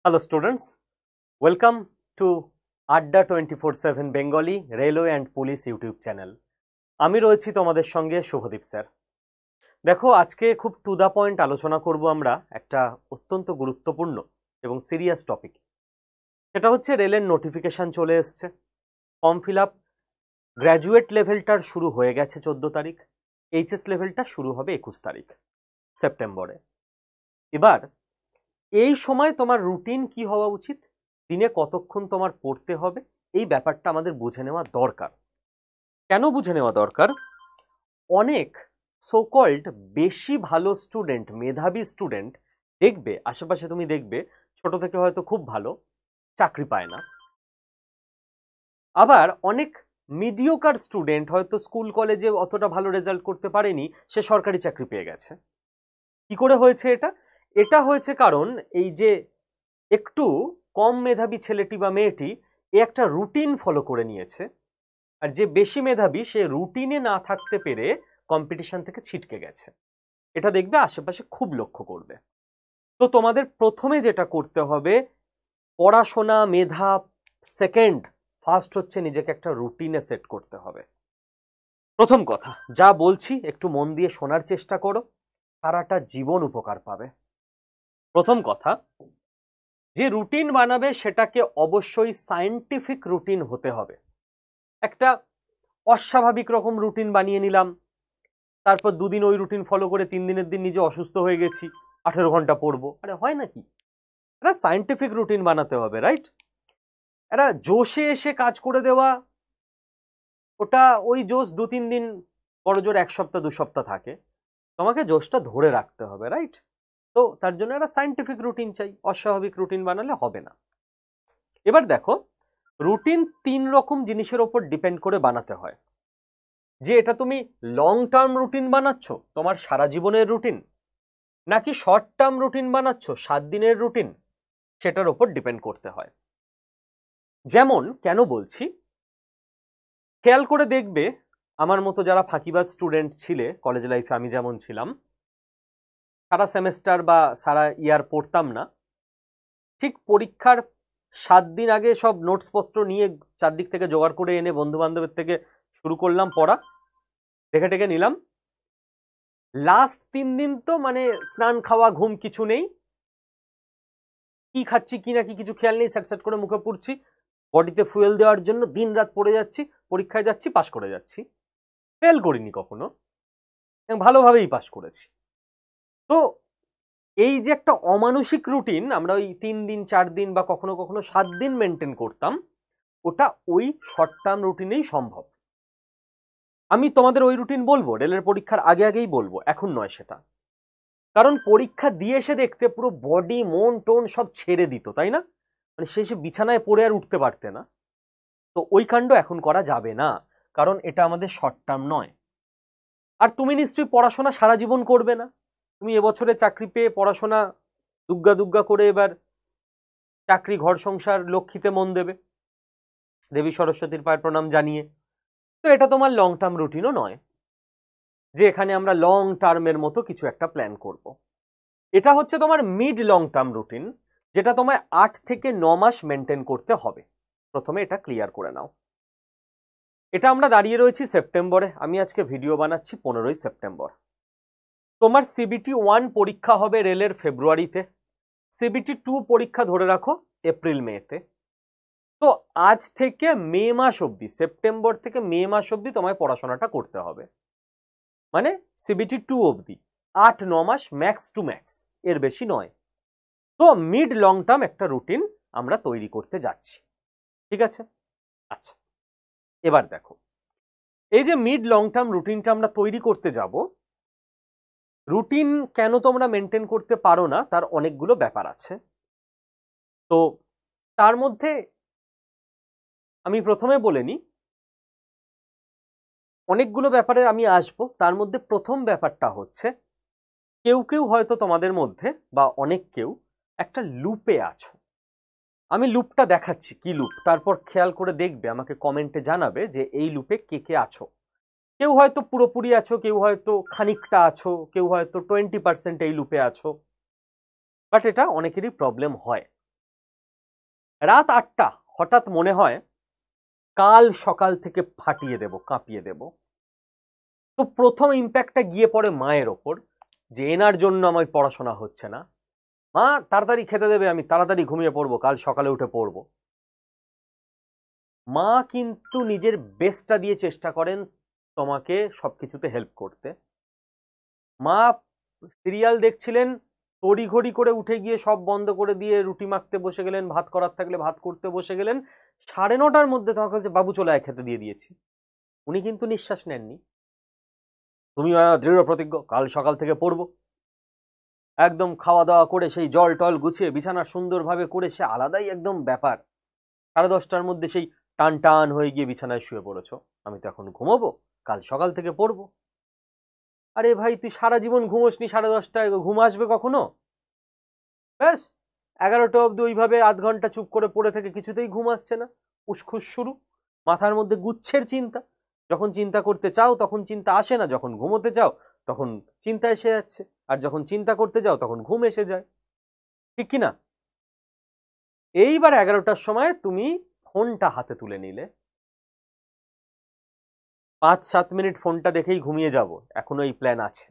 Hello students, welcome to Adda 24/7 Bengali Railway and Police YouTube channel. আমি রয়েছি তোমাদের সঙ্গে শুভদীপ স্যার। দেখো আজকে খুব টু দা পয়েন্ট আলোচনা করব আমরা একটা অত্যন্ত গুরুত্বপূর্ণ এবং সিরিয়াস টপিক। সেটা হচ্ছে রেলের নোটিফিকেশন চলে এসছে। ফর্ম ফিল আপ গ্র্যাজুয়েট লেভেলটার শুরু হয়ে গেছে 14 তারিখ, এইচএস লেভেলটা শুরু হবে 21 তারিখ সেপ্টেম্বরে। এবার এই সময় তোমার রুটিন কি হওয়া উচিত, দিনে কতক্ষণ তোমার পড়তে হবে, এই ব্যাপারটা আমাদের বুঝে নেওয়া দরকার। কেন বুঝে নেওয়া দরকার? অনেক সোকল্ড বেশি ভালো স্টুডেন্ট, মেধাবী স্টুডেন্ট দেখবে আশেপাশে, তুমি দেখবে ছোট থেকে হয়তো খুব ভালো, চাকরি পায় না। আবার অনেক মিডিওকার স্টুডেন্ট হয়তো স্কুল কলেজে অতটা ভালো রেজাল্ট করতে পারেনি, সে সরকারি চাকরি পেয়ে গেছে। কি করে হয়েছে এটা? এটা হয়েছে কারণ এই যে একটু কম মেধাবী ছেলেটি বা মেয়েটি একটা রুটিন ফলো করে নিয়েছে, আর যে বেশি মেধাবী সে রুটিনে না থাকতে পেরে কম্পিটিশন থেকে ছিটকে গেছে। এটা দেখবে আশেপাশে খুব লক্ষ্য করবে। তো তোমাদের প্রথমে যেটা করতে হবে, পড়াশোনা মেধা সেকেন্ড, ফার্স্ট হচ্ছে নিজেকে একটা রুটিনে সেট করতে হবে। প্রথম কথা যা বলছি একটু মন দিয়ে শোনার চেষ্টা করো, সারাটা জীবন উপকার পাবে। প্রথম কথা, যে রুটিন বানাবে সেটাকে অবশ্যই সায়েন্টিফিক রুটিন হতে হবে। একটা অস্বাভাবিক রকম রুটিন বানিয়ে নিলাম, তারপর দুদিন ওই রুটিন ফলো করে 3 দিনের দিন নিজে অসুস্থ হয়ে গেছি, 18 ঘন্টা পড়বো, আরে হয় নাকি? একটা সায়েন্টিফিক রুটিন বানাতে হবে, রাইট? একটা জোশে এসে কাজ করে দেওয়া, ওটা ওই জোশ 2-3 দিন, বড় জোর 1 সপ্তাহ 2 সপ্তাহ থাকে, তোমাকে জোশটা ধরে রাখতে হবে, রাইট? তো তার জন্য একটা সায়েন্টিফিক রুটিন চাই, অস্বাভাবিক রুটিন বানালে হবে না। এবার দেখো, রুটিন 3 রকম জিনিসের ওপর ডিপেন্ড করে বানাতে হয়। যে এটা তুমি লং টার্ম রুটিন বানাচ্ছ, তোমার সারা জীবনের রুটিন, নাকি শর্ট টার্ম রুটিন বানাচ্ছ 7 দিনের রুটিন, সেটার ওপর ডিপেন্ড করতে হয়। যেমন কেন বলছি, খেয়াল করে দেখবে আমার মতো যারা ফাঁকিবাজ স্টুডেন্ট ছিলে কলেজ লাইফে, আমি যেমন ছিলাম, সারা সেমেস্টার বা সারা ইয়ার পড়তাম না, ঠিক পরীক্ষার 7 দিন আগে সব নোটসপত্র নিয়ে চারদিক থেকে জোগাড় করে এনে বন্ধু বান্ধবের থেকে শুরু করলাম পড়া, দেখে টেকে নিলাম। লাস্ট 3 দিন তো মানে স্নান খাওয়া ঘুম কিছু নেই, কি খাচ্ছি কি না কি কিছু খেয়াল নেই, স্যাট স্যাট করে মুখে পুড়ছি, বডিতে ফুয়েল দেওয়ার জন্য দিন রাত পড়ে যাচ্ছি, পরীক্ষায় যাচ্ছি, পাশ করে যাচ্ছি, ফেল করিনি কখনো, ভালোভাবেই পাশ করেছি। তো এই যে একটা অমানসিক রুটিন আমরা ওই 3 দিন 4 দিন বা কখনো কখনো 7 দিন মেনটেন করতাম, ওটা ওই শর্ট টার্ম রুটিনেই সম্ভব। আমি তোমাদের ওই রুটিন বলবো রেলের পরীক্ষার আগে আগেই বলবো, এখন নয় সেটা। কারণ পরীক্ষা দিয়ে এসে দেখতে পুরো বডি মন টোন সব ছেড়ে দিত, তাই না? মানে শেষে বিছানায় পড়ে আর উঠতে পারতে না। তো ওই কাণ্ড এখন করা যাবে না, কারণ এটা আমাদের শর্ট টার্ম নয়। আর তুমি নিশ্চয়ই পড়াশোনা সারা জীবন করবে না, তুমি এবছরে চাকরি পেয়ে পড়াশোনা দুগ্গা দুগ্গা করে এবার চাকরি ঘর সংসার লক্ষ্মীতে মন দেবে, দেবী সরস্বতীর পায়ের প্রণাম জানিয়ে। তো এটা তোমার লং টার্ম রুটিনও নয় যে এখানে আমরা লং টার্মের মতো কিছু একটা প্ল্যান করব। এটা হচ্ছে তোমার মিড লং টার্ম রুটিন, যেটা তোমায় 8 থেকে 9 মাস মেনটেন করতে হবে। প্রথমে এটা ক্লিয়ার করে নাও। এটা আমরা দাঁড়িয়ে রয়েছি সেপ্টেম্বরে, আমি আজকে ভিডিও বানাচ্ছি 15ই সেপ্টেম্বর। তোমার সিবিটি 1 পরীক্ষা হবে রেলের ফেব্রুয়ারিতে, সিবিটি 2 পরীক্ষা ধরে রাখো এপ্রিল মেতে। তো আজ থেকে মে মাস অবধি, সেপ্টেম্বর থেকে মে মাস অবধি তোমায় পড়াশোনাটা করতে হবে, মানে সিবিটি 2 অবধি 8-9 মাস ম্যাক্স টু ম্যাক্স, এর বেশি নয়। তো মিড লং টার্ম একটা রুটিন আমরা তৈরি করতে যাচ্ছি, ঠিক আছে? আচ্ছা, এবার দেখো, এই যে মিড লং টার্ম রুটিনটা আমরা তৈরি করতে যাব, রুটিন কেন তোমরা মেনটেন করতে পারো না তার অনেকগুলো ব্যাপার আছে। তো তার মধ্যে আমি প্রথমে বলে নিই, অনেকগুলো ব্যাপারে আমি আসবো। তার মধ্যে প্রথম ব্যাপারটা হচ্ছে, কেউ কেউ হয়তো তোমাদের মধ্যে বা অনেক কেউ একটা লুপে আছো। আমি লুপটা দেখাচ্ছি কি লুপ, তারপর খেয়াল করে দেখবে, আমাকে কমেন্টে জানাবে যে এই লুপে কে কে আছো। কেউ হয়তো পুরোপুরি আছো, কেউ হয়তো খানিকটা আছো, কেউ হয়তো 20% এই লুপে আছো, বাট এটা অনেকেরই প্রবলেম হয়। রাত 8টা হঠাৎ মনে হয় কাল সকাল থেকে ফাটিয়ে দেব, কাঁপিয়ে দেব। তো প্রথম ইম্প্যাক্টটা গিয়ে পড়ে মায়ের ওপর, যে এনার জন্য আমার পড়াশোনা হচ্ছে না। মা তাড়াতাড়ি খেতে দেবে, আমি তাড়াতাড়ি ঘুমিয়ে পড়বো, কাল সকালে উঠে পড়বো। মা কিন্তু নিজের বেস্টটা দিয়ে চেষ্টা করেন তোমাকে সবকিছুতে হেল্প করতে। মা সিরিয়াল দেখছিলেন, তড়িঘড়ি করে উঠে গিয়ে সব বন্ধ করে দিয়ে রুটি মাখতে বসে গেলেন, ভাত করার থাকলে ভাত করতে বসে গেলেন। 9:30টার মধ্যে তোমাকে বলছে বাবু চলে আয়, খেতে দিয়ে দিয়েছি। উনি কিন্তু নিঃশ্বাস নেননি। তুমি দৃঢ় প্রতিজ্ঞ কাল সকাল থেকে পড়বো। একদম খাওয়া দাওয়া করে সেই জল টল গুছিয়ে বিছানা সুন্দরভাবে করে সে আলাদাই একদম ব্যাপার। 10:30টার মধ্যে সেই টান টান হয়ে গিয়ে বিছানায় শুয়ে পড়েছো, আমি তো এখন ঘুমোবো, কাল সকাল থেকে পড়বো। আরে ভাই তুই সারা জীবন ঘুমোসনি, 10:30টায় ঘুম আসবে কখনো? ব্যাস 11টা অব্দি ওইভাবে আধ ঘন্টা চুপ করে পড়ে থেকে কিছুতেই ঘুম আসছে না, উসখুস শুরু, মাথার মধ্যে গুচ্ছের চিন্তা। যখন চিন্তা করতে চাও তখন চিন্তা আসে না, যখন ঘুমোতে চাও তখন চিন্তা এসে যাচ্ছে, আর যখন চিন্তা করতে যাও তখন ঘুম এসে যায়, ঠিক কি না? এইবার 11টার সময় তুমি ফোনটা হাতে তুলে নিলে, 5-7 মিনিট ফোনটা দেখেই ঘুমিয়ে যাব, এখনো এই প্ল্যান আছে।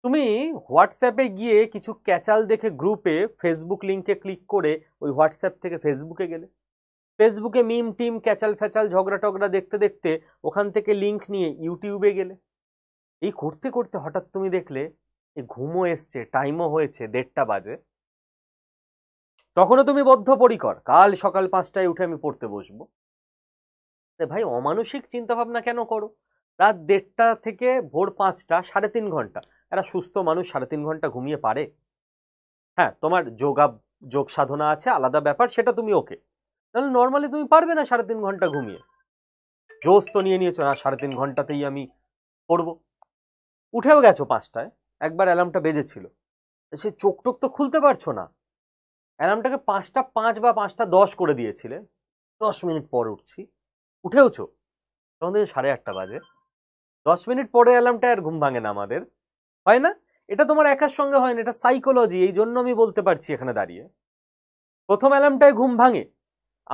তুমি হোয়াটসঅ্যাপে গিয়ে কিছু ক্যাচাল দেখে গ্রুপে ফেসবুক লিঙ্কে ক্লিক করে ওই হোয়াটসঅ্যাপ থেকে ফেসবুকে গেলে, ফেসবুকে মিম টিম ক্যাচাল ফ্যাচাল ঝগড়া টগড়া দেখতে দেখতে ওখান থেকে লিঙ্ক নিয়ে ইউটিউবে গেলে। এই করতে করতে হঠাৎ তুমি দেখলে এই ঘুমও এসছে, টাইমও হয়েছে 1:30 বাজে। তখনও তুমি বদ্ধপরিকর, কাল সকাল 5টায় উঠে আমি পড়তে বসবো। ভাই অমানসিক চিন্তা ভাবনা কেন করো? রাত 1:30 থেকে ভোর 5টা, 3.5 ঘন্টা। একটা সুস্থ মানুষ 3.5 ঘন্টা ঘুমিয়ে পারে? হ্যাঁ, তোমার যোগ সাধনা আছে, আলাদা ব্যাপার, সেটা তুমি ওকে। তাহলে নর্মালি তুমি পারবে না 3.5 ঘন্টা ঘুমিয়ে? জোস তো নিয়ে নিয়েছো, না 3.5 ঘন্টাতেই আমি পড়বো। উঠেও গেছো 5টায়, একবার অ্যালার্মটা বেজেছিল, সে চোখ টোক তো খুলতে পারছো না। অ্যালার্মটাকে 5টা 5 বা 5টা 10 করে দিয়েছিলে, 10 মিনিট পর উঠছি, উঠেওছো, তখন থেকে 8:30 বাজে। 10 মিনিট পরে অ্যালার্মটা আর ঘুম ভাঙে না আমাদের, হয় না? এটা তোমার একার সঙ্গে হয় না, এটা সাইকোলজি। এই জন্য আমি বলতে পারছি এখানে দাঁড়িয়ে। প্রথম অ্যালার্মটায় ঘুম ভাঙে,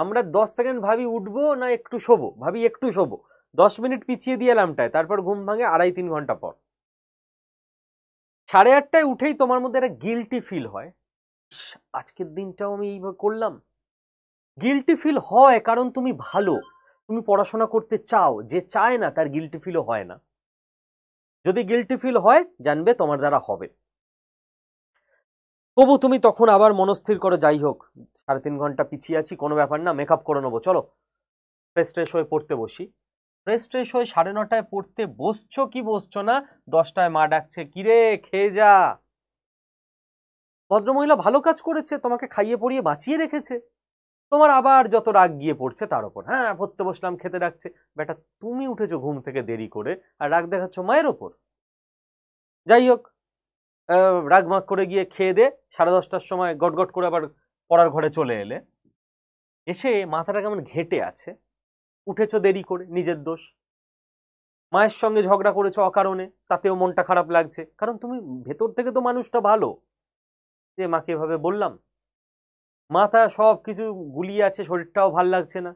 আমরা 10 সেকেন্ড ভাবি উঠবো না একটু শোবো, ভাবি একটু শোবো, 10 মিনিট পিছিয়ে দিয়ে অ্যালার্মটায়, তারপর ঘুম ভাঙে 2.5-3 ঘন্টা পর। 8:30টায় উঠেই তোমার মধ্যে একটা গিল্টি ফিল হয়, আজকের দিনটাও আমি এইভাবে করলাম। গিল্টি ফিল হয় কারণ তুমি ভালো, তুমি পড়াশোনা করতে চাও, যে চায় না তার গিল্টি ফিলও হয় না। যদি গিল্টি ফিল হয় জানবে তোমার দ্বারা হবে। তবু তুমি তখন আবার মনস্থির করো, যাই হোক 3.5 ঘন্টা পিছিয়ে আছি, কোনো ব্যাপার না, মেকআপ করে নেবো, চলো ফ্রেশ ট্রেশ হয়ে পড়তে বসি। ফ্রেশ ট্রেশ হয়ে 9:30টায় পড়তে বসছো কি বসছো না, 10টায় মা ডাকছে, কিরে খেয়ে যা। ভদ্রমহিলা ভালো কাজ করেছে, তোমাকে খাইয়ে পড়িয়ে বাঁচিয়ে রেখেছে। তোমার আবার যত রাগ গিয়ে পড়ছে তার উপর, হ্যাঁ পড়তে বসলাম খেতে ডাকছে। বেটা তুমি উঠেছো ঘুম থেকে দেরি করে আর রাগ দেখাচ্ছ মায়ের ওপর। যাই হোক, রাগ মাগ করে গিয়ে খেয়ে দে 10:30টার সময় গটগট করে আবার পড়ার ঘরে চলে এলে, এসে মাথাটা কেমন ঘেটে আছে, উঠেছো দেরি করে, নিজের দোষ। মায়ের সঙ্গে ঝগড়া করেছো অকারণে, তাতেও মনটা খারাপ লাগছে, কারণ তুমি ভেতর থেকে তো মানুষটা ভালো, যে মাকে এভাবে বললাম। মাথা সব কিছু গুলিয়ে আছে, শরীরটাও ভাল লাগছে না,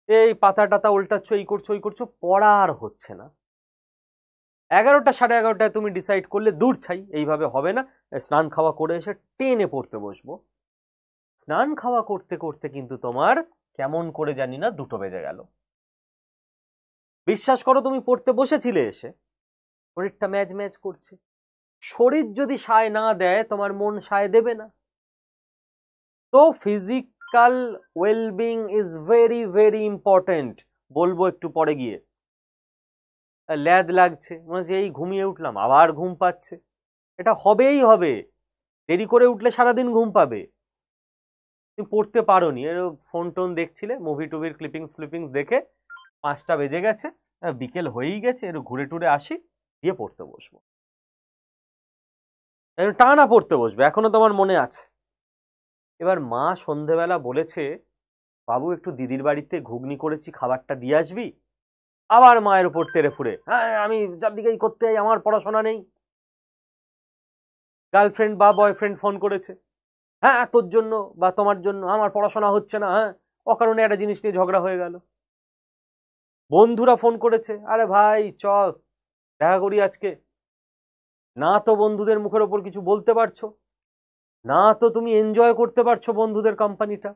এই পাতা টাতা উল্টাচ্ছ, এই করছো ওই করছো, পড়া আর হচ্ছে না। 11টা 11:30টায় তুমি ডিসাইড করলে দূর ছাই, এইভাবে হবে না, স্নান খাওয়া করে এসে টেনে পড়তে বসবো। স্নান খাওয়া করতে করতে কিন্তু তোমার কেমন করে জানি না 2টো বেজে গেল। বিশ্বাস করো, তুমি পড়তে বসেছিলে, এসে শরীরটা ম্যাজ ম্যাজ করছে। শরীর যদি সায় না দেয় তোমার মন সায় দেবে না। তো physical wellbeing is very very important, বলবো একটু পরে গিয়ে। ল্যাদ লাগছে, মনে হচ্ছে এই ঘুমিয়ে উঠলাম আবার ঘুম পাচ্ছে, এটা হবেই হবে, দেরি করে উঠলে সারাদিন ঘুম পাবে। তুমি পড়তে পারোনি, ফোন টোন দেখছিলে, মুভি টুভির ক্লিপিংস ফ্লিপিংস দেখে 5টা বেজে গেছে, বিকেল হয়েই গেছে, ঘুরে টুরে আসি, দিয়ে পড়তে বসবো। টানা পড়তে বসবে, এখনো তোমার মনে আছে। এবার মা সন্ধেবেলা বলেছে, বাবু একটু দিদির বাড়িতে ঘুগনি করেছি, খাবারটা দিয়ে আসবি। আবার মায়ের উপর তেড়ে ফুড়ে, হ্যাঁ আমি চারদিকেই করতে যাই, আমার পড়াশোনা নেই। গার্লফ্রেন্ড বা বয়ফ্রেন্ড ফোন করেছে, হ্যাঁ তোর জন্য বা তোমার জন্য আমার পড়াশোনা হচ্ছে না, হ্যাঁ অকারণে একটা জিনিস নিয়ে ঝগড়া হয়ে গেল। বন্ধুরা ফোন করেছে, আরে ভাই চল দেখা করি আজকে, না তো বন্ধুদের মুখের ওপর কিছু বলতে পারছো, না তো তুমি এনজয় করতে পারছো বন্ধুদের কোম্পানিটা।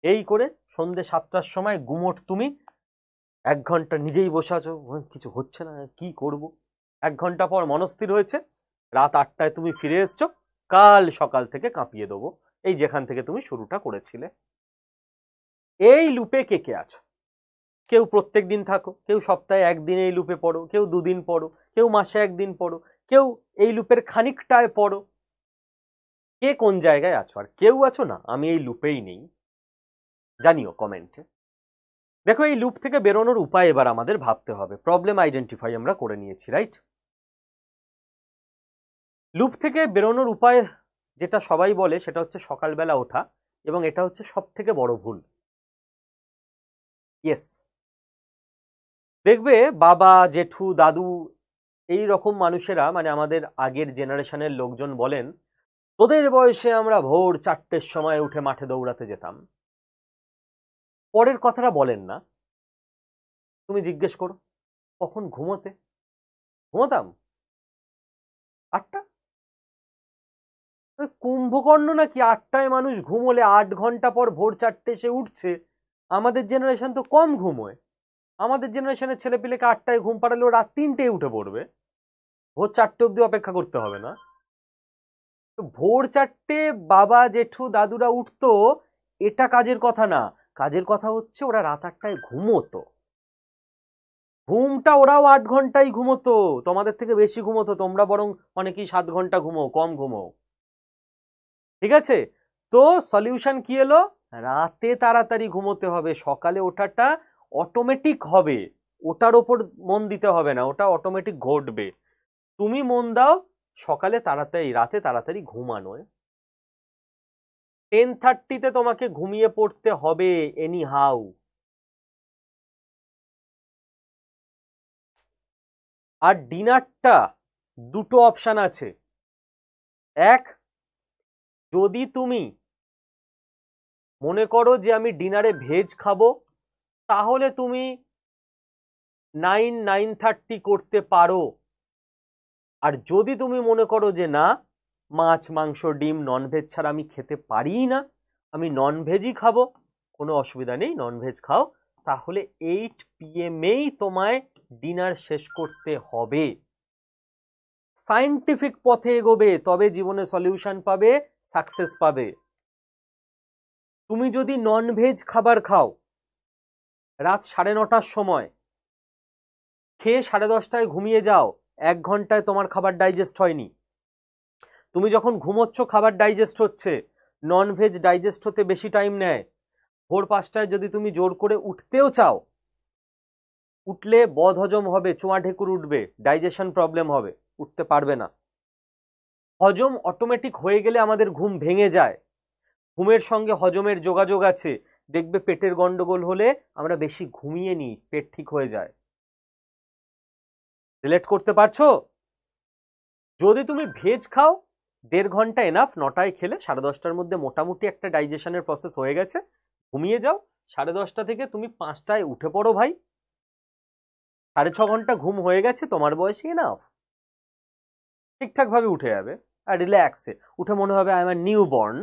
এই করে সন্ধ্যে 7টার সময় গুমোট তুমি 1 ঘন্টা নিজেই বসে আছো, কিছু হচ্ছে না কি করব। 1 ঘন্টা পর মনস্থির হয়েছে, রাত 8টায় তুমি ফিরে এসছো, কাল সকাল থেকে কাঁপিয়ে দেবো এই যেখান থেকে তুমি শুরুটা করেছিলে। এই লুপে কে কে আছো? কেউ প্রত্যেক দিন থাকো, কেউ সপ্তাহে 1 দিন এই লুপে পড়ো, কেউ 2 দিন পড়ো, কেউ মাসে 1 দিন পড়ো, কেউ এই লুপের খানিকটায় পড়ো। কে কোন জায়গায় আছো? আর কেউ আছো না আমি এই লুপেই নেই, জানিও কমেন্টে। দেখো এই লুপ থেকে বেরোনোর উপায় এবার আমাদের ভাবতে হবে। প্রবলেম আইডেন্টিফাই আমরা করে নিয়েছি, রাইট? লুপ থেকে বেরোনোর উপায় যেটা সবাই বলে সেটা হচ্ছে সকালবেলা ওঠা, এবং এটা হচ্ছে সব থেকে বড় ভুল। ইয়েস, দেখবে বাবা জেঠু দাদু এই রকম মানুষেরা, মানে আমাদের আগের জেনারেশনের লোকজন বলেন, তোদের বয়সে আমরা ভোর 4টের সময় উঠে মাঠে দৌড়াতে যেতাম। পরের কথাটা বলেন না, তুমি জিজ্ঞেস করো কখন ঘুমোতাম 8টা। কুম্ভকর্ণ নাকি 8টায় মানুষ ঘুমোলে 8 ঘন্টা পর ভোর 4টে এসে উঠছে? আমাদের জেনারেশন তো কম ঘুমোয়। আমাদের জেনারেশনের ছেলেপিলেকে 8টায় ঘুম পাড়ালেও রাত 3টেয় উঠে পড়বে, ভোর 4টে অব্দি অপেক্ষা করতে হবে না। তো ভোর 4টে বাবা জেঠু দাদুরা উঠতো, এটা কাজের কথা না। কাজের কথা হচ্ছে ওরা রাত 8টায় ঘুমোতো। ঘুমটা ওরাও 8 ঘন্টাই ঘুমোতো, তোমাদের থেকে বেশি ঘুমোতো। তোমরা বরং অনেকেই 7 ঘন্টা ঘুমো, কম ঘুমো, ঠিক আছে? তো সলিউশন কি এলো? রাতে তাড়াতাড়ি ঘুমোতে হবে, সকালে ওঠাটা অটোমেটিক হবে, ওটার ওপর মন দিতে হবে না, ওটা অটোমেটিক ঘটবে। তুমি মন দাও সকালে তাড়াতাড়ি, রাতে তাড়াতাড়ি ঘুমানোয়। 10:30-তে তোমাকে ঘুমিয়ে পড়তে হবে এনি হাউ। আর ডিনারটা দুটো অপশন আছে। এক, যদি তুমি মনে করো যে আমি ডিনারে ভেজ খাবো, তাহলে তুমি 9-9:30 করতে পারো। আর যদি তুমি মনে করো যে না, মাছ মাংস ডিম ননভেজ ছাড়া আমি খেতে পারি না, আমি ননভেজই খাবো, কোনো অসুবিধা নেই, ননভেজ খাও, তাহলে 8 PM-এই তোমায় ডিনার শেষ করতে হবে। সায়েন্টিফিক পথে এগোবে, তবে জীবনে সলিউশন পাবে, সাকসেস পাবে। তুমি যদি ননভেজ খাবার খাও রাত 9:30টার সময়, খেয়ে 10:30টায় ঘুমিয়ে যাও, 1 ঘন্টায় তোমার খাবার ডাইজেস্ট হয়নি। তুমি যখন ঘুমোচ্ছ খাবার ডাইজেস্ট হচ্ছে, ননভেজ ডাইজেস্ট হতে বেশি টাইম নেয়। ভোর 5টায় যদি তুমি জোর করে উঠতেও চাও, উঠলে বদহজম হবে, চোঁয়া ঢেকুর উঠবে, ডাইজেশন প্রবলেম হবে, উঠতে পারবে না। হজম অটোমেটিক হয়ে গেলে আমাদের ঘুম ভেঙে যায়। ঘুমের সঙ্গে হজমের যোগাযোগ আছে। দেখবে পেটের গন্ডগোল হলে আমরা বেশি ঘুমিয়ে নিই, পেট ঠিক হয়ে যায়। রিলেট করতে পারছো? যদি তুমি ভেজ খাও, 1.5 ঘন্টা এনাফ। 9টায় খেলে 10:30টার মধ্যে মোটামুটি একটা ডাইজেশনের প্রসেস হয়ে গেছে, ঘুমিয়ে যাও। 10:30টা থেকে তুমি 5টায় উঠে পড়ো ভাই, 6.5 ঘন্টা ঘুম হয়ে গেছে তোমার বয়সে, এনাফ। ঠিকঠাক ভাবে উঠে যাবে আর রিল্যাক্সে উঠে মনে হবে আই এম নিউ বর্ন,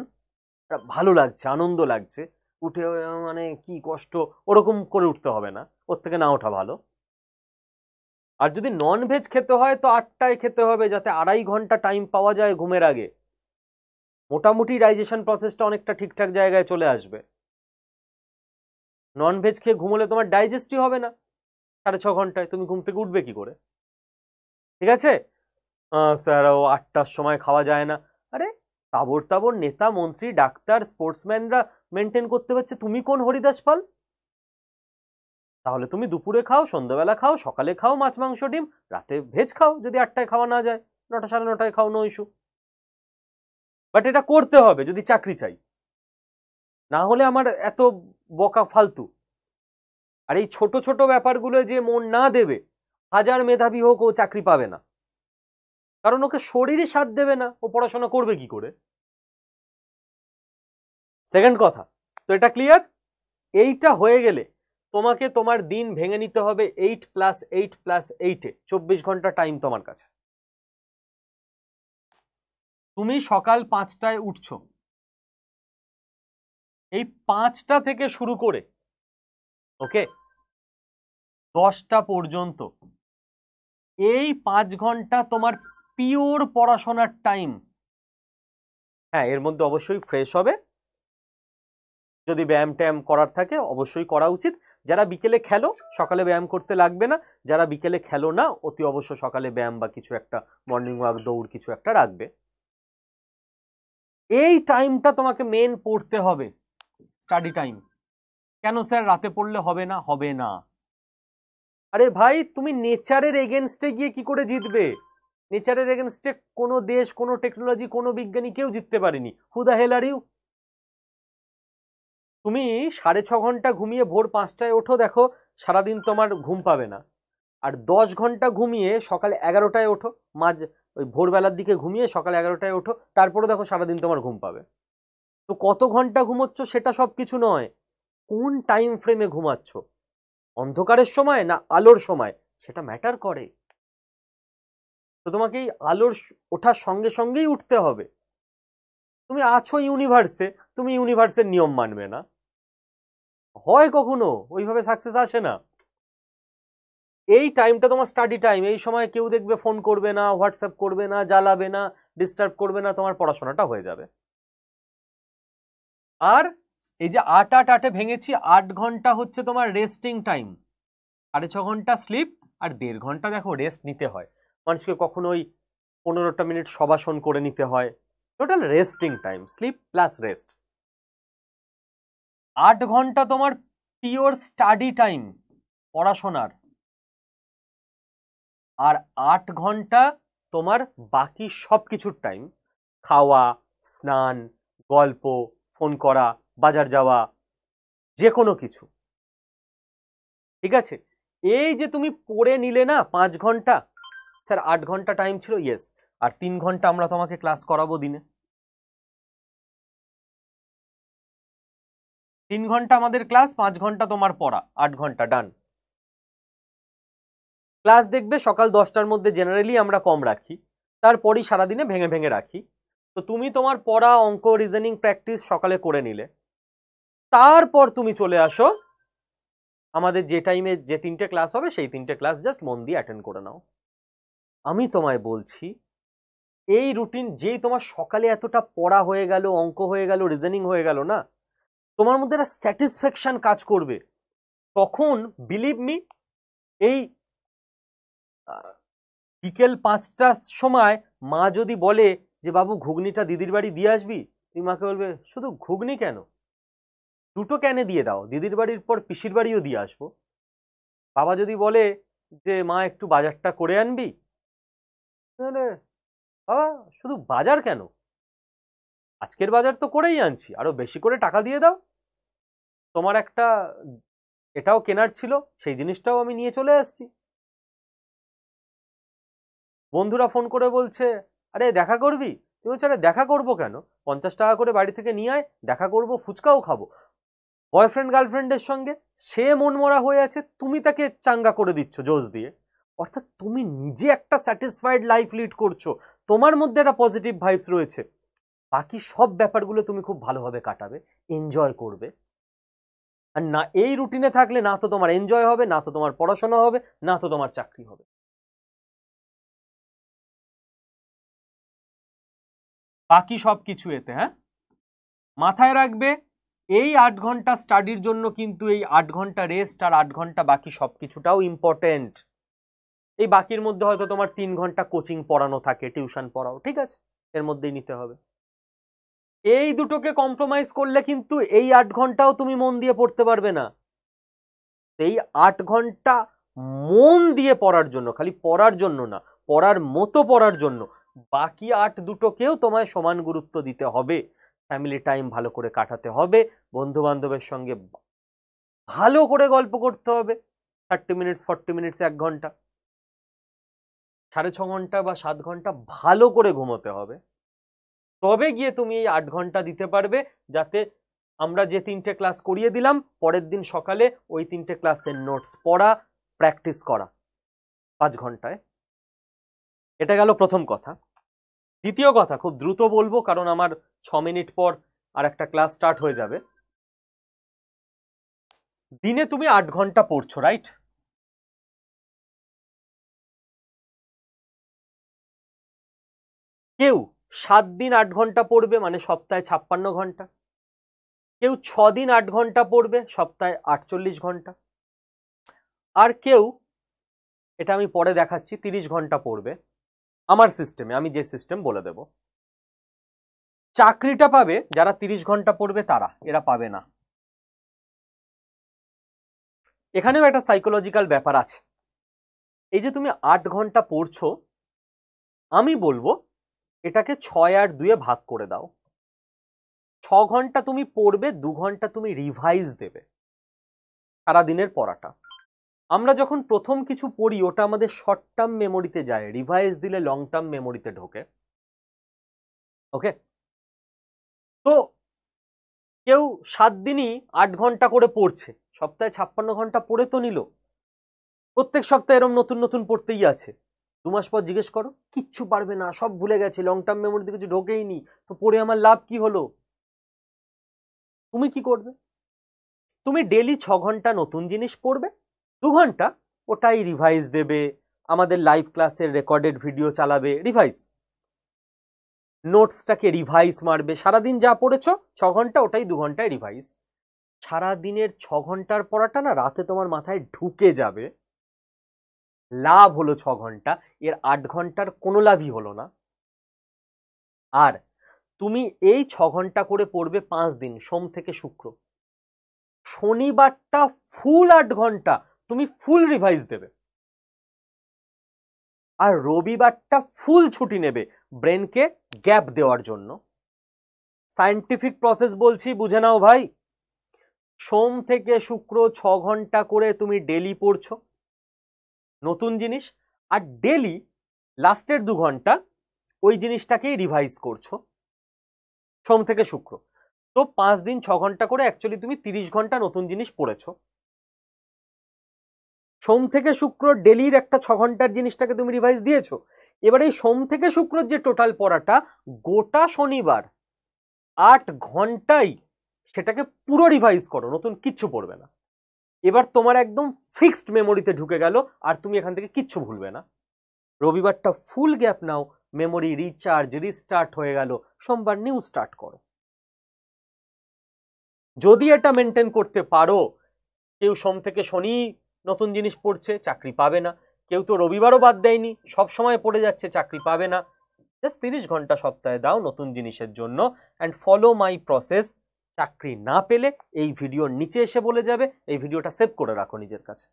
ভালো লাগছে, আনন্দ লাগছে। উঠে মানে কি কষ্ট, ওরকম করে উঠতে হবে না, ওর থেকে না ওঠা ভালো। আর যদি নন ভেজ খেতে হয় তো 8টায় খেতে হবে, যাতে 2.5 ঘন্টা টাইম পাওয়া যায় ঘুমের আগে, মোটামুটি ডাইজেশন প্রসেসটা অনেকটা ঠিকঠাক জায়গায় চলে আসবে। নন ভেজ খেয়ে ঘুমোলে তোমার ডাইজেস্টই হবে না 6.5 ঘন্টায়, তুমি ঘুম থেকে উঠবে কি করে? ঠিক আছে? স্যার ও 8টার সময় খাওয়া যায় না। আরে তাবর তাবর নেতা মন্ত্রী ডাক্তার স্পোর্টসম্যানরা মেনটেন করতে পারছে, তুমি কোন হরিদাস পাল? তাহলে তুমি দুপুরে খাও, সন্ধ্যাবেলা খাও, সকালে খাও মাছ মাংস ডিম, রাতে ভেজ খাও, যদি 8টায় খাওয়া না যায় 9টা 9:30টায় খাও, নো ইস্যু। বাট এটা করতে হবে যদি চাকরি চাই, না হলে আমার এত বকা ফালতু। আর এই ছোট ছোট ব্যাপারগুলো যে মন না দেবে, হাজার মেধাবী হোক ও চাকরি পাবে না, কারণ ওকে শরীরই সাথ দেবে না, ও পড়াশোনা করবে কি করে? সেকেন্ড কথা, তো এটা ক্লিয়ার। এইটা হয়ে গেলে তোমাকে তোমার দিন ভেঙে নিতে হবে 8 + 8 + 8-এ, 24 ঘন্টা টাইম তোমার কাছে। তুমি সকাল 5টায় উঠছো, এই 5টা থেকে শুরু করে ওকে 10টা পর্যন্ত এই 5 ঘন্টা তোমার পিওর পড়াশোনার টাইম। হ্যাঁ, এর মধ্যে অবশ্যই ফ্রেশ হবে, যদি ব্যায়াম ট্যায়াম করার থাকে অবশ্যই করা উচিত। যারা বিকেলে খেলো সকালে ব্যায়াম করতে লাগবে না, যারা বিকেলে খেলো না অতি অবশ্য সকালে ব্যায়াম বা কিছু একটা মর্নিং ওয়াক, দৌড় কিছু একটা রাখবে। এই টাইমটা তোমাকে মেন পড়তে হবে, স্টাডি টাইম। কেন স্যার রাতে পড়লে হবে না? হবে না। আরে ভাই, তুমি নেচারের এগেনস্টে গিয়ে কি করে জিতবে? নেচারের এগেনস্টে কোনো দেশ, কোনো টেকনোলজি, কোনো বিজ্ঞানী কেউ জিততে পারেনি। Who the hell are you? তুমি 6.5 ঘন্টা ঘুমিয়ে ভোর 5টায় ওঠো, দেখো সারাদিন তোমার ঘুম পাবে না। আর 10 ঘন্টা ঘুমিয়ে সকাল 11টায় ওঠো, ওই ভোরবেলার দিকে ঘুমিয়ে সকাল 11টায় ওঠো, তারপরে দেখো সারাদিন তোমার ঘুম পাবে। তো কত ঘন্টা ঘুমোচ্ছ সেটা সব কিছু নয়, কোন টাইম ফ্রেমে ঘুমাচ্ছ, অন্ধকারের সময় না আলোর সময়, সেটা ম্যাটার করে। তো তোমাকে এই আলোর ওঠার সঙ্গে সঙ্গেই উঠতে হবে। তুমি আছো ইউনিভার্সে, তুমি ইউনিভার্সের নিয়ম মানবে না, হয় কখনো? ওইভাবে সাকসেস আসে না। এই টাইমটা তোমার স্টাডি টাইম। এই সময় কেউ দেখবে ফোন করবে না, হোয়াটসঅ্যাপ করবে না, জ্বালাবে না, ডিস্টার্ব করবে না, তোমার পড়াশোনাটা হয়ে যাবে। আর এই যে 8-8-8-এ ভেঙেছি, 8 ঘন্টা হচ্ছে তোমার রেস্টিং টাইম, 6.5 ঘন্টা স্লিপ, আর 1.5 ঘন্টা দেখো রেস্ট নিতে হয় মানুষকে। কখনো ওই 15টা মিনিট শবাসন করে নিতে হয়। Total resting time, sleep plus rest. 8 ঘন্টা তোমার পিওর স্টাডি টাইম, পড়াশোনার। আর 8 ঘন্টা তোমার বাকি সব কিছুর টাইম, খাওয়া, স্নান, গল্প, ফোন করা, বাজার যাওয়া, যে কোনো কিছু। ঠিক আছে? এই যে তুমি পড়ে নিলে না 5 ঘন্টা, স্যার 8 ঘন্টা টাইম ছিল, ইয়েস, আর 3 ঘন্টা আমরা তোমাকে ক্লাস করাবো দিনে। 3 ঘন্টা আমাদের ক্লাস, 5 ঘন্টা তোমার পড়া, 8 ঘন্টা ডান। ক্লাস দেখবে সকাল 10টার মধ্যে জেনারেলি আমরা কম রাখি, তারপরই সারাদিনে ভেঙে ভেঙে রাখি। তো তুমি তোমার পড়া, অঙ্ক, রিজনিং প্র্যাকটিস সকালে করে নিলে, তারপর তুমি চলে আসো আমাদের যে টাইমে যে 3টে ক্লাস হবে, সেই 3টে ক্লাস জাস্ট মন দিয়ে অ্যাটেন্ড করে নাও। আমি তোমায় বলছি, এই রুটিন যেই তোমার সকালে এতটা পড়া হয়ে গেল, অঙ্ক হয়ে গেল, রিজনিং হয়ে গেল না, তোমার মধ্যে একটা স্যাটিসফ্যাকশন কাজ করবে। তখন বিলিভ মি, এই বিকেল 5টার সময় মা যদি বলে যে বাবু ঘুগনিটা দিদির বাড়ি দিয়ে আসবি, তুমি মাকে বলবে শুধু ঘুগনি কেন, 2টো ক্যানে দিয়ে দাও, দিদির বাড়ির পর পিসির বাড়িও দিয়ে আসবো। বাবা যদি বলে যে মা একটু বাজারটা করে আনবি, তাহলে বাবা শুধু বাজার কেন, আজকের বাজার তো করেই আনছি, আরো বেশি করে টাকা দিয়ে দাও, তোমার একটা এটাও কেনার ছিল, সেই জিনিসটাও আমি নিয়ে চলে আসছি। বন্ধুরা ফোন করে বলছে আরে দেখা করবি, তুমি বলছো আরে দেখা করবো কেন, 50 টাকা করে বাড়ি থেকে নিয়ে আয়, দেখা করবো, ফুচকাও খাবো। বয়ফ্রেন্ড গার্লফ্রেন্ডের সঙ্গে সে মনমরা হয়ে আছে, তুমি তাকে চাঙ্গা করে দিচ্ছ জোশ দিয়ে। অর্থাৎ তুমি নিজে একটা স্যাটিসফাইড লাইফ লিড করছো, তোমার মধ্যে একটা পজিটিভ ভাইবস রয়েছে, বাকি সব ব্যাপারগুলো তুমি খুব ভালোভাবে কাটাবে, এনজয় করবে। আর না এই রুটিনে থাকলে না তো তোমার এনজয় হবে, না তো তোমার পড়াশোনা হবে, না তো তোমার চাকরি হবে। বাকি সব কিছু এতে, হ্যাঁ মাথায় রাখবে, এই 8 ঘন্টা স্টাডির জন্য কিন্তু এই 8 ঘন্টা রেস্ট আর 8 ঘন্টা বাকি সব কিছুটাও ইম্পর্টেন্ট। এই বাকির মধ্যে হয়তো তোমার 3 ঘন্টা কোচিং পড়ানো থাকে, টিউশন পড়াও, ঠিক আছে, এর মধ্যেই নিতে হবে। এই দুটোকে কম্প্রোমাইজ করলে কিন্তু এই 8 ঘন্টাও তুমি মন দিয়ে পড়তে পারবে না। এই 8 ঘন্টা মন দিয়ে পড়ার জন্য, খালি পড়ার জন্য না, পড়ার মতো পড়ার জন্য বাকি 8 দুটোকেও তোমায় সমান গুরুত্ব দিতে হবে। ফ্যামিলি টাইম ভালো করে কাটাতে হবে, বন্ধু বান্ধবের সঙ্গে ভালো করে গল্প করতে হবে, 30 মিনিটস 40 মিনিটস 1 ঘন্টা, 6.5 ঘন্টা বা 7 ঘন্টা ভালো করে ঘুমোতে হবে। তবে গিয়ে তুমি এই 8 ঘন্টা দিতে পারবে, যাতে আমরা যে 3টে ক্লাস করিয়ে দিলাম, পরের দিন সকালে ওই 3টে ক্লাসের নোটস পড়া, প্র্যাকটিস করা 5 ঘন্টায়। এটা গেল প্রথম কথা। দ্বিতীয় কথা, খুব দ্রুত বলবো কারণ আমার 6 মিনিট পর আর একটা ক্লাস স্টার্ট হয়ে যাবে। দিনে তুমি 8 ঘন্টা পড়ছো, রাইট? কেউ 7 দিন 8 ঘন্টা পড়বে, মানে সপ্তাহে 56 ঘন্টা। কেউ 6 দিন 8 ঘন্টা পড়বে, সপ্তাহে 48 ঘন্টা। আর কেউ, এটা আমি পরে দেখাচ্ছি, 30 ঘন্টা পড়বে। আমার সিস্টেমে, আমি যে সিস্টেম বলে দেব। চাকরিটা পাবে যারা 30 ঘন্টা পড়বে তারা, এরা পাবে না। এখানেও একটা সাইকোলজিক্যাল ব্যাপার আছে। এই যে তুমি 8 ঘন্টা পড়ছো, আমি বলবো এটাকে 6 আর 2 ভাগ করে দাও। 6 ঘন্টা তুমি পড়বে, 2 ঘন্টা তুমি রিভাইজ দেবে সারাদিনের পড়াটা। আমরা যখন প্রথম কিছু পড়ি ওটা আমাদের শর্ট টার্ম মেমোরিতে যায়, রিভাইজ দিলে লং টার্ম মেমোরিতে ঢোকে। ওকে, তো কেউ 7 দিনই 8 ঘন্টা করে পড়ছে, সপ্তাহে 56 ঘন্টা পড়ে তো নিল। প্রত্যেক সপ্তাহে এরকম নতুন নতুন পড়তেই আছে। 2 মাস পর জিজ্ঞেস করো, কিচ্ছু পারবে না, সব ভুলে গেছে, লং টার্ম মেমোরিতে কিছু ঢোকেই নি, তো পড়ে আমার লাভ কি হলো? তুমি কি করবে? তুমি ডেলি 6 ঘন্টা নতুন জিনিস পড়বে, 2 ঘন্টা ওটাই রিভাইজ দেবে, আমাদের লাইভ ক্লাসের রেকর্ডেড ভিডিও চালাবে, রিভাইজ, নোটসটাকে রিভাইজ মারবে। সারাদিন যা পড়েছো 6 ঘন্টা, ওটাই 2 ঘন্টায় রিভাইজ। সারাদিনের 6 ঘন্টার পড়াটা না রাতে তোমার মাথায় ঢুকে যাবে। লাভ হলো 6 ঘন্টা, এর 8 ঘন্টার কোনো লাভই হলো না। আর তুমি এই 6 ঘন্টা করে পড়বে 5 দিন, সোম থেকে শুক্র। শনিবারটা ফুল 8 ঘন্টা তুমি ফুল রিভাইজ দেবে, আর রবিবারটা ফুল ছুটি নেবে ব্রেনকে গ্যাপ দেওয়ার জন্য। সায়েন্টিফিক প্রসেস বলছি, বুঝে নাও ভাই। সোম থেকে শুক্র 6 ঘন্টা করে তুমি ডেলি পড়ছো নতুন জিনিস, আর ডেলি লাস্টের 2 ঘন্টা ওই জিনিসটাকেই রিভাইজ করছো সোম থেকে শুক্র। তো 5 দিন 6 ঘন্টা করে অ্যাকচুয়ালি তুমি 30 ঘন্টা নতুন জিনিস পড়েছো। সোম থেকে শুক্র ডেলির একটা 6 ঘন্টার জিনিসটাকে তুমি রিভাইজ দিয়েছো। এবার এই সোম থেকে শুক্র যে টোটাল পড়াটা, গোটা শনিবার 8 ঘন্টাই সেটাকে পুরো রিভাইজ করো, নতুন কিচ্ছু পড়বে না। এবার তোমার একদম ফিক্সড মেমোরিতে ঢুকে গেল, আর তুমি এখান থেকে কিচ্ছু ভুলবে না। রবিবারটা ফুল গ্যাপ নাও, মেমোরি রিচার্জ রিস্টার্ট হয়ে গেল, সোমবার নিউ স্টার্ট করো। যদি এটা মেনটেন করতে পারো, কেউ সোম থেকে শনি নতুন জিনিস পড়ছে, চাকরি পাবে না। কেউ তো রবিবারও বাদ দেয়নি, সব সময় পড়ে যাচ্ছে, চাকরি পাবে না। জাস্ট 30 ঘন্টা সপ্তাহে দাও নতুন জিনিসের জন্য, অ্যান্ড ফলো মাই প্রসেস। চাকরি না পেলে এই ভিডিওর নিচে এসে বলে যাবে, এই ভিডিওটা সেভ করে রাখো নিজের কাছে।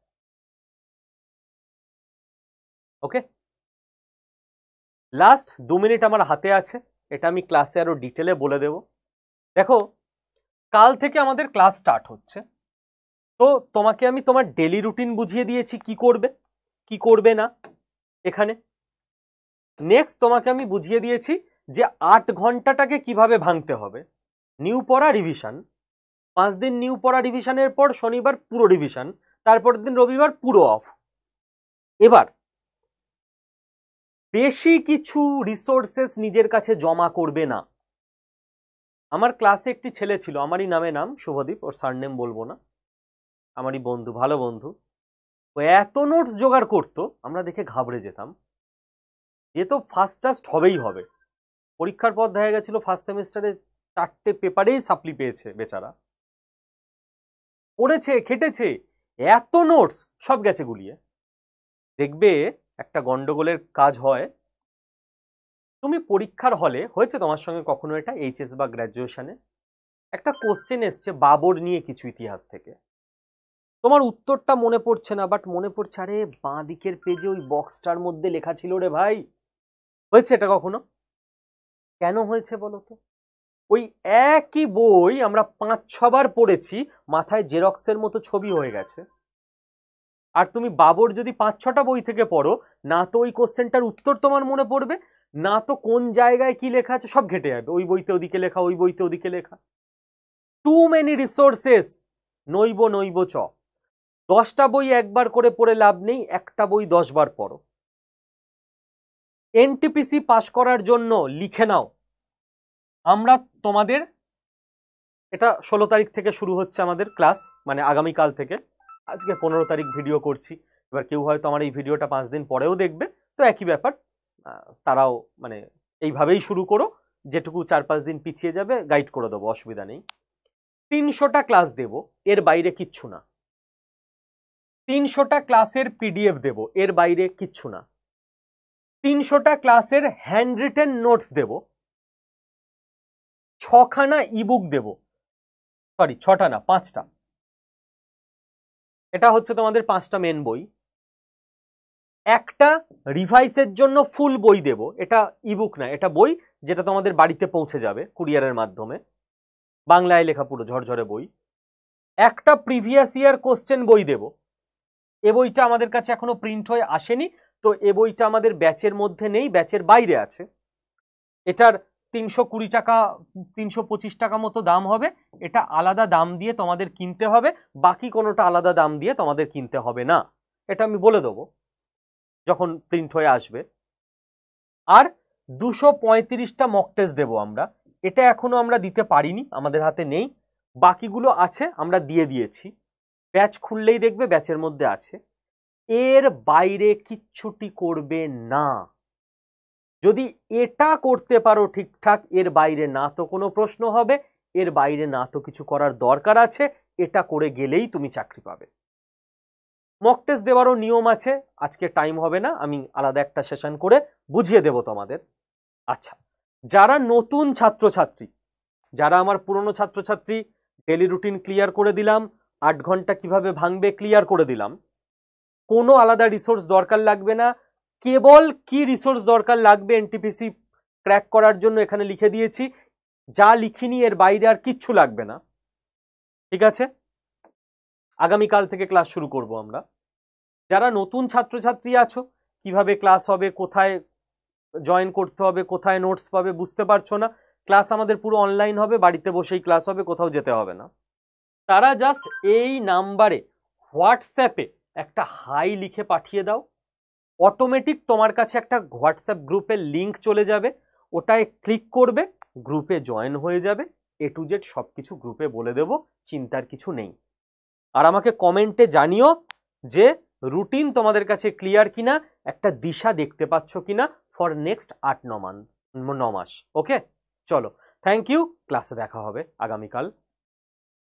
ওকে, লাস্ট 2 মিনিট আমার হাতে আছে, এটা আমি ক্লাসে আরো ডিটেলে বলে দেব। দেখো, কাল থেকে আমাদের ক্লাস স্টার্ট হচ্ছে, তো তোমাকে আমি তোমার ডেলি রুটিন বুঝিয়ে দিয়েছি, কি করবে কি করবে না। এখানে নেক্সট তোমাকে আমি বুঝিয়ে দিয়েছি যে 8 ঘন্টাটাকে কিভাবে ভাঙতে হবে। নিউ পড়া, রিভিশন, 5 দিন নিউ পড়া রিভিশনের পর শনিবার পুরো রিভিশন, তারপরের দিন রবিবার পুরো অফ। এবার বেশি কিছু রিসোর্সেস নিজের কাছে জমা করবে না। আমার ক্লাসে একটি ছেলে ছিল, আমারই নাম শুভদীপ, ওর সারনেম বলবো না, আমারই বন্ধু, ভালো বন্ধু। ও এত নোটস জোগাড় করতো, আমরা দেখে ঘাবড়ে যেতাম। এ তো ফার্স্ট হবেই হবে। পরীক্ষার পর দেখা গেছিল ফার্স্ট সেমিস্টারে 4টে পেপারেই সাপ্লি পেয়েছে বেচারা। পড়েছে, খেটেছে, এত নোটস সব গেছে গুলিয়ে। দেখবে একটা গন্ডগোলের কাজ হয়, তুমি পরীক্ষার হলে, হয়েছে তোমার সঙ্গে কখনো এটা, এইচএস বা গ্র্যাজুয়েশনে, একটা কোশ্চেন এসছে বাবর নিয়ে কিছু ইতিহাস থেকে, তোমার উত্তরটা মনে পড়ছে না, বাট মনে পড়ছে আরে বাঁ দিকের পেজে ওই বক্সটার মধ্যে লেখা ছিল রে ভাই। হয়েছে এটা কখনো? কেন হয়েছে বলো তো? ওই একই বই আমরা 5-6 বার পড়েছি, মাথায় জেরক্সের মতো ছবি হয়ে গেছে। আর তুমি বাবর যদি 5-6টা বই থেকে পড়ো, না তো ওই কোশ্চেনটার উত্তর তোমার মনে পড়বে, না তো কোন জায়গায় কি লেখা আছে সব ঘেটে যাবে। ওই বইতে ওদিকে লেখা, ওই বইতে ওদিকে লেখা। টু মেনি রিসোর্সেস, নইব নইব চ। 10টা বই একবার করে পড়ে লাভ নেই, একটা বই 10 বার পড়ো। এনটিপিসি পাস করার জন্য লিখে নাও, আমরা তোমাদের, এটা 16 তারিখ থেকে শুরু হচ্ছে আমাদের ক্লাস, মানে আগামীকাল থেকে। আজকে 15 তারিখ ভিডিও করছি, এবার কেউ হয়তো আমার এই ভিডিওটা 5 দিন পরেও দেখবে, তো একই ব্যাপার, তারাও মানে এইভাবেই শুরু করো, যেটুকু 4-5 দিন পিছিয়ে যাবে গাইড করে দেবো, অসুবিধা নেই। 300টা ক্লাস দেব, এর বাইরে কিচ্ছু না। 300টা ক্লাসের পিডিএফ দেব, এর বাইরে কিচ্ছু না। 300টা ক্লাসের হ্যান্ড রিটেন নোটস দেব, 6খানা ইবুক দেব, সরি 6টা না 5টা, এটা হচ্ছে তোমাদের 5টা মেন বই। একটা রিভাইসের জন্য ফুল বই দেব, এটা ইবুক না, এটা বই যেটা তোমাদের বাড়িতে পৌঁছে যাবে কুরিয়ারের মাধ্যমে, বাংলায় লেখা পুরো ঝরঝরে বই। একটা প্রিভিয়াস ইয়ার কোশ্চেন বই দেব, এ বইটা আমাদের কাছে এখনো প্রিন্ট হয়ে আসেনি, তো এ বইটা আমাদের ব্যাচের মধ্যে নেই, ব্যাচের বাইরে আছে। এটার 320 টাকা 325 টাকা মতো দাম হবে, এটা আলাদা দাম দিয়ে তোমাদের কিনতে হবে, বাকি কোনোটা আলাদা দাম দিয়ে তোমাদের কিনতে হবে না, এটা আমি বলে দেবো যখন প্রিন্ট হয়ে আসবে। আর 235টা মক টেস্ট দেবো আমরা, এটা এখনো আমরা দিতে পারিনি, আমাদের হাতে নেই, বাকিগুলো আছে, আমরা দিয়ে দিয়েছি, ব্যাচ খুললেই দেখবে ব্যাচের মধ্যে আছে। এর বাইরে কিচ্ছুটি করবে না, যদি এটা করতে পারো ঠিকঠাক, এর বাইরে না তো কোনো প্রশ্ন হবে, এর বাইরে না তো কিছু করার দরকার আছে, এটা করে গেলেই তুমি চাকরি পাবে। মক টেস্ট দেওয়ারও নিয়ম আছে, আজকে টাইম হবে না, আমি আলাদা একটা সেশন করে বুঝিয়ে দেব তোমাদের। আচ্ছা, যারা নতুন ছাত্রছাত্রী, যারা আমার পুরনো ছাত্রছাত্রী, ডেলি রুটিন ক্লিয়ার করে দিলাম, 8 ঘন্টা কিভাবে ভাঙবে ক্লিয়ার করে দিলাম, কোনো আলাদা রিসোর্স দরকার লাগবে না। কেবল কি রিসোর্স দরকার লাগবে এনটিপিসি ক্র্যাক করার জন্য এখানে লিখে দিয়েছি, যা লিখিনি এর বাইরে আর কিচ্ছু লাগবে না, ঠিক আছে? আগামীকাল থেকে ক্লাস শুরু করব আমরা। যারা নতুন ছাত্রছাত্রী আছো, কিভাবে ক্লাস হবে, কোথায় জয়েন করতে হবে, কোথায় নোটস পাবে বুঝতে পারছো না, ক্লাস আমাদের পুরো অনলাইন হবে, বাড়িতে বসেই ক্লাস হবে, কোথাও যেতে হবে না। তারা জাস্ট এই নাম্বারে হোয়াটসঅ্যাপে একটা হাই লিখে পাঠিয়ে দাও, অটোমেটিক তোমার কাছে একটা হোয়াটসঅ্যাপ গ্রুপের লিঙ্ক চলে যাবে, ওটায় ক্লিক করবে, গ্রুপে জয়েন হয়ে যাবে, A to Z সবকিছু গ্রুপে বলে দেব, চিন্তার কিছু নেই। আর আমাকে কমেন্টে জানিও যে রুটিন তোমাদের কাছে ক্লিয়ার কিনা, একটা দিশা দেখতে পাচ্ছ কিনা ফর নেক্সট 8-9 মাস। ওকে, চলো, থ্যাংক ইউ, ক্লাসে দেখা হবে আগামীকাল।